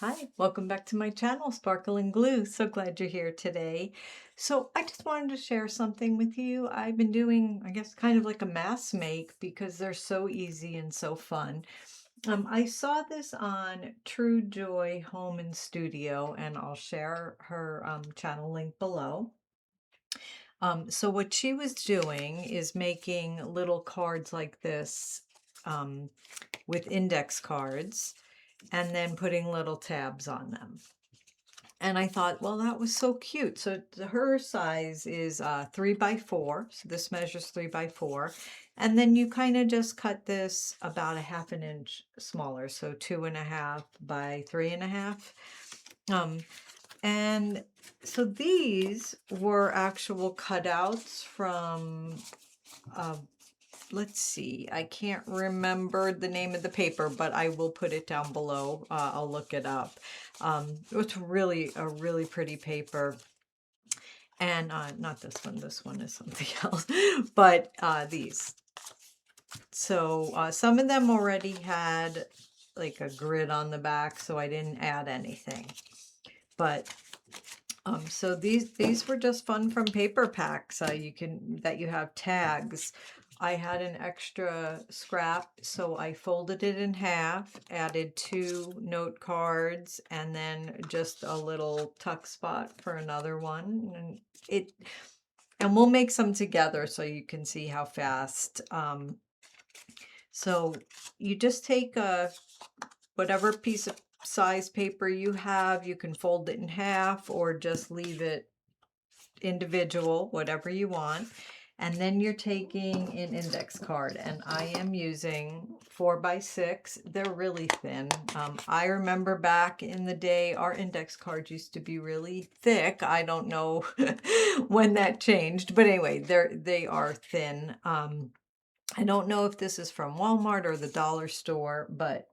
Hi, welcome back to my channel, Sparkle and Glue. So glad you're here today. So I just wanted to share something with you. I've been doing, I guess, kind of like a mass make because they're so easy and so fun. I saw this on True Joy Home and Studio, and I'll share her channel link below. So what she was doing is making little cards like this um, with index cards and then putting little tabs on them. And I thought, well, that was so cute. So her size is 3 by 4. So this measures 3 by 4. And then you kind of just cut this about a half an inch smaller. So 2.5 by 3.5. And so these were actual cutouts from let's see, I can't remember the name of the paper, but I will put it down below. I'll look it up. It's really a really pretty paper. And not this one is something else, but these. So some of them already had like a grid on the back, so I didn't add anything. But so these were just fun from paper packs. You have tags. I had an extra scrap, so I folded it in half, added 2 note cards, and then just a little tuck spot for another one. And we'll make some together so you can see how fast. So you just take whatever piece of size paper you have, you can fold it in half or just leave it individual, whatever you want. And then you're taking an index card, and I am using 4 by 6. They're really thin. I remember back in the day, our index cards used to be really thick. I don't know when that changed, but anyway, they are thin. I don't know if this is from Walmart or the dollar store, but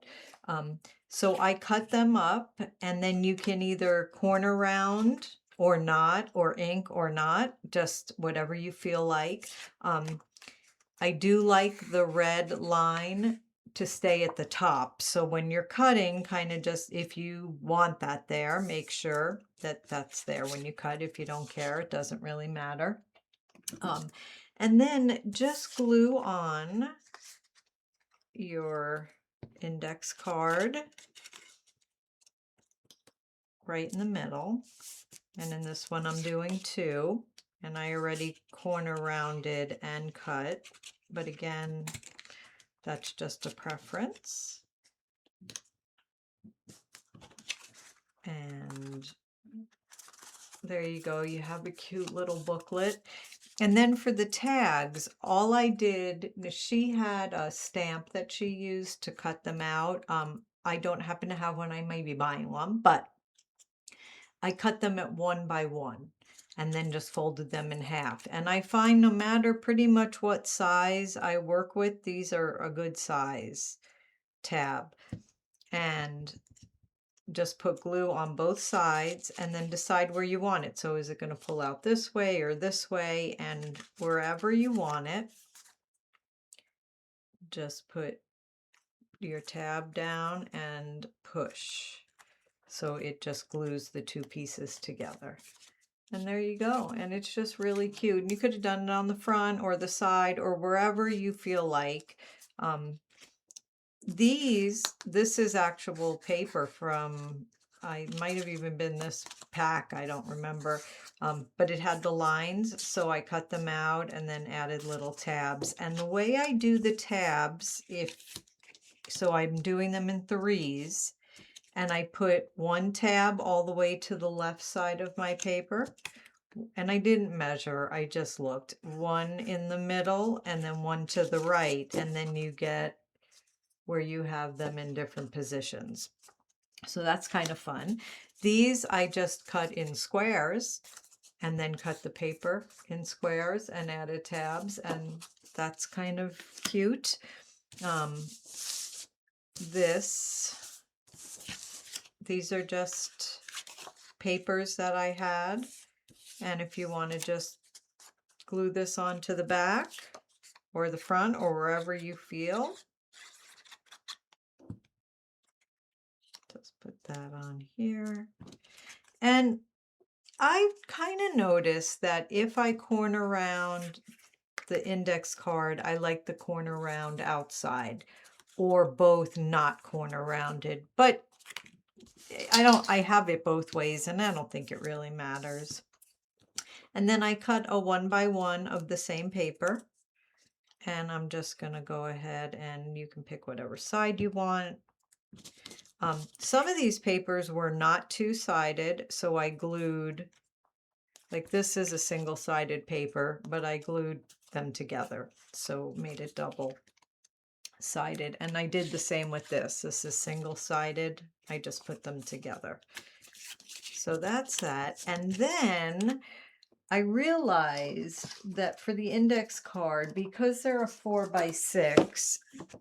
so I cut them up, and then you can either corner round or not, or ink or not, just whatever you feel like. I do like the red line to stay at the top. So when you're cutting, kind of just, if you want that there, make sure that that's there when you cut. If you don't care, it doesn't really matter. And then just glue on your index card right in the middle. And in this one I'm doing 2, and I already corner rounded and cut, but again, that's just a preference. And there you go, you have a cute little booklet. And then for the tags, all I did, she had a stamp that she used to cut them out. I don't happen to have one, I may be buying one, but I cut them at 1 by 1 and then just folded them in half. And I find no matter pretty much what size I work with, these are a good size tab. And just put glue on both sides and then decide where you want it. So is it going to pull out this way or this way? And wherever you want it, just put your tab down and push. So it just glues the 2 pieces together. And there you go. And it's just really cute. And you could have done it on the front or the side or wherever you feel like. This is actual paper from, I might have even been this pack, I don't remember. But it had the lines, so I cut them out and then added little tabs. And the way I do the tabs, so I'm doing them in 3s, and I put 1 tab all the way to the left side of my paper. And I didn't measure, I just looked. 1 in the middle and then 1 to the right, and then you get where you have them in different positions. So that's kind of fun. These I just cut in squares and then cut the paper in squares and added tabs, and that's kind of cute. These are just papers that I had. And if you want to just glue this onto the back or the front or wherever you feel, just put that on here. And I kind of noticed that if I corner around the index card, I like the corner round outside, or both not corner rounded. But I have it both ways, and I don't think it really matters. And then I cut a 1x1 of the same paper. And I'm just going to go ahead, and you can pick whatever side you want. Some of these papers were not two-sided, so I glued, like this is a single-sided paper, but I glued them together, so made it double-sided. And I did the same with this. This is single-sided. I just put them together. So that's that. And then I realized that for the index card, because they're a 4x6,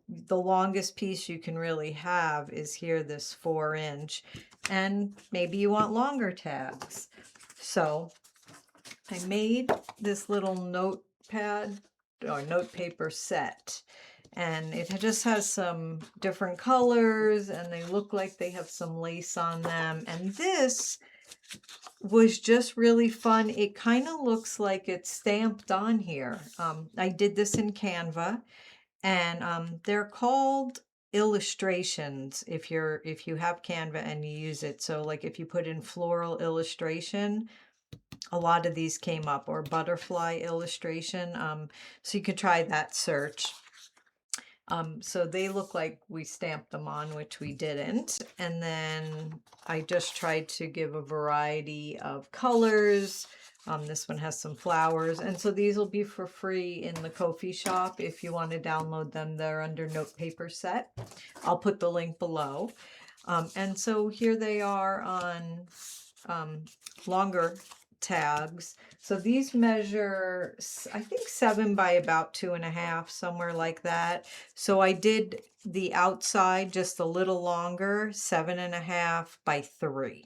the longest piece you can really have is here, this 4-inch, and maybe you want longer tags. So I made this little notepad or note paper set, and it just has some different colors, and they look like they have some lace on them. And this was just really fun. It kind of looks like it's stamped on here. I did this in Canva, and they're called illustrations if you have Canva and you use it. So like if you put in floral illustration, a lot of these came up, or butterfly illustration. So you could try that search. So they look like we stamped them on, which we didn't. And then I just tried to give a variety of colors. This one has some flowers. And so these will be for free in the Ko-fi shop. If you want to download them, they're under Note Paper Set. I'll put the link below. And so here they are on longer tags. So these measure, I think 7 by about 2.5, somewhere like that. So I did the outside just a little longer, 7.5 by 3.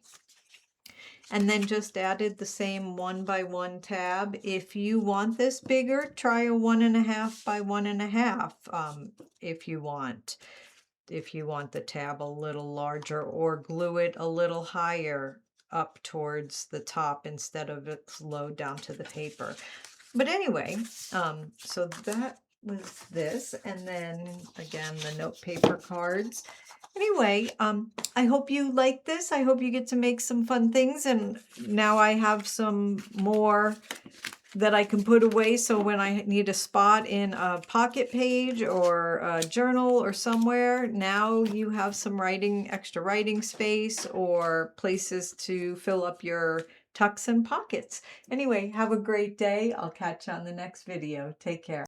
And then just added the same 1x1 tab. If you want this bigger, try a 1.5 by 1.5 if you want. If you want the tab a little larger, or glue it a little higher up towards the top instead of it low down to the paper. But anyway, so that was this. And then again, the note paper cards. Anyway, I hope you like this. I hope you get to make some fun things. And now I have some more that I can put away, so when I need a spot in a pocket page or a journal or somewhere, now you have some extra writing space, or places to fill up your tucks and pockets. Anyway, have a great day. I'll catch you on the next video. Take care.